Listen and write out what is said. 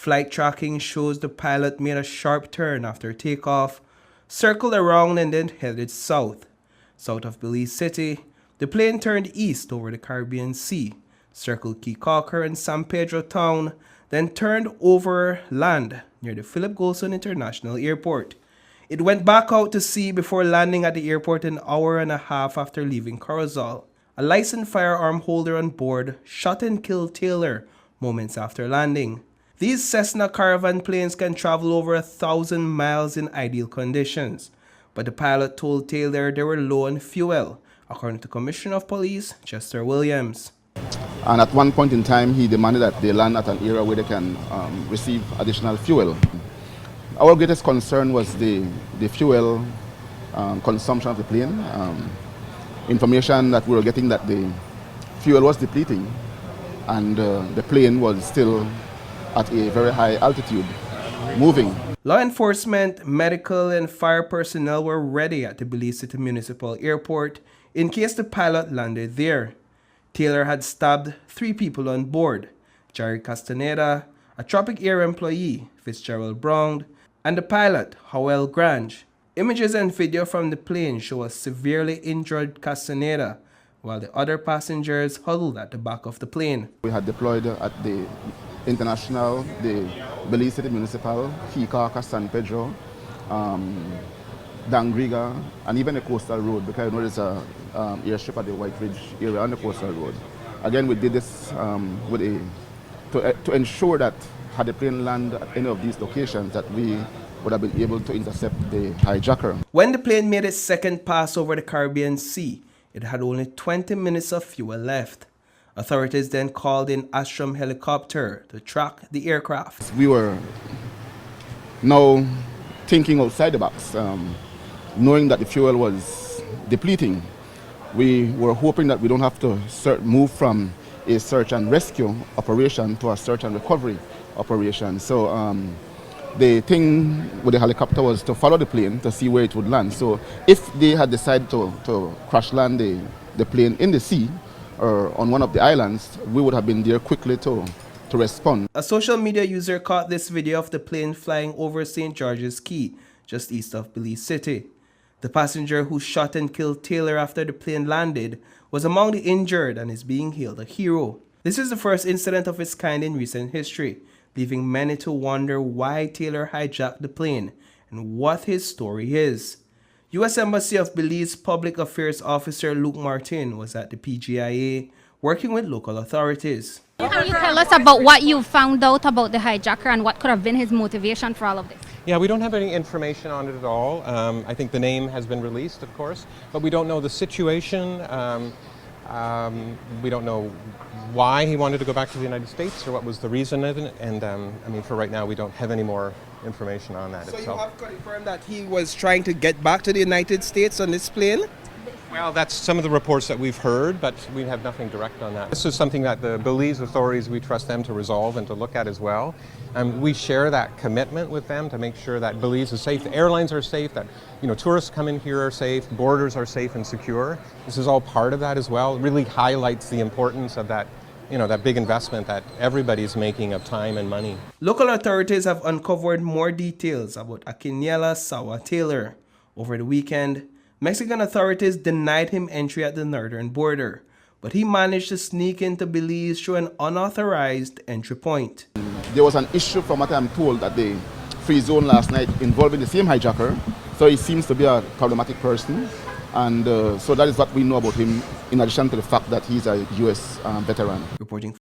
Flight tracking shows the pilot made a sharp turn after takeoff, circled around and then headed south. South of Belize City, the plane turned east over the Caribbean Sea, circled Key Caulker and San Pedro Town, then turned over land near the Philip Golson International Airport. It went back out to sea before landing at the airport an hour and a half after leaving Corozal. A licensed firearm holder on board shot and killed Taylor moments after landing. These Cessna Caravan planes can travel over 1,000 miles in ideal conditions, but the pilot told Taylor they were low on fuel, according to Commissioner of Police Chester Williams. And at one point in time, he demanded that they land at an area where they can receive additional fuel. Our greatest concern was the fuel consumption of the plane. Information that we were getting that the fuel was depleting and the plane was still at a very high altitude, moving. Law enforcement, medical, and fire personnel were ready at the Belize City Municipal Airport in case the pilot landed there. Taylor had stabbed 3 people on board: Jerry Castaneda, a Tropic Air employee, Fitzgerald Brown, and the pilot, Howell Grange. Images and video from the plane show a severely injured Castaneda, while the other passengers huddled at the back of the plane. We had deployed at the International, the Belize City Municipal, Key Caulker, San Pedro, Dangriga, and even the coastal road, because I know there's a airstrip at the White Ridge area on the coastal road. Again, we did this to ensure that had the plane land at any of these locations, that we would have been able to intercept the hijacker. When the plane made its second pass over the Caribbean Sea, it had only 20 minutes of fuel left. Authorities then called in Astrom helicopter to track the aircraft. We were now thinking outside the box, knowing that the fuel was depleting. We were hoping that we don't have to move from a search and rescue operation to a search and recovery operation. So the thing with the helicopter was to follow the plane to see where it would land. So if they had decided to crash land the plane in the sea or on one of the islands, we would have been there quickly to respond. A social media user caught this video of the plane flying over St. George's Key, just east of Belize City. The passenger who shot and killed Taylor after the plane landed was among the injured and is being hailed a hero. This is the first incident of its kind in recent history, leaving many to wonder why Taylor hijacked the plane and what his story is. U.S. Embassy of Belize Public Affairs Officer Luke Martin was at the PGIA working with local authorities. Can you tell us about what you found out about the hijacker and what could have been his motivation for all of this? Yeah, we don't have any information on it at all. I think the name has been released, of course, but we don't know the situation. We don't know why he wanted to go back to the United States or what was the reason of it. And I mean, for right now, we don't have any more information on that itself. So you have confirmed that he was trying to get back to the United States on this plane? Well, that's some of the reports that we've heard, but we have nothing direct on that. This is something that the Belize authorities, we trust them to resolve and to look at as well. We share that commitment with them to make sure that Belize is safe, the airlines are safe, that tourists come in here are safe, borders are safe and secure. This is all part of that as well. It really highlights the importance of that, that big investment that everybody's making of time and money. Local authorities have uncovered more details about Akinyela Sawa Taylor. Over the weekend, Mexican authorities denied him entry at the northern border, but he managed to sneak into Belize through an unauthorized entry point. There was an issue, from what I'm told, at the free zone last night involving the same hijacker, so he seems to be a problematic person, and so that is what we know about him, in addition to the fact that he's a U.S. veteran. Reporting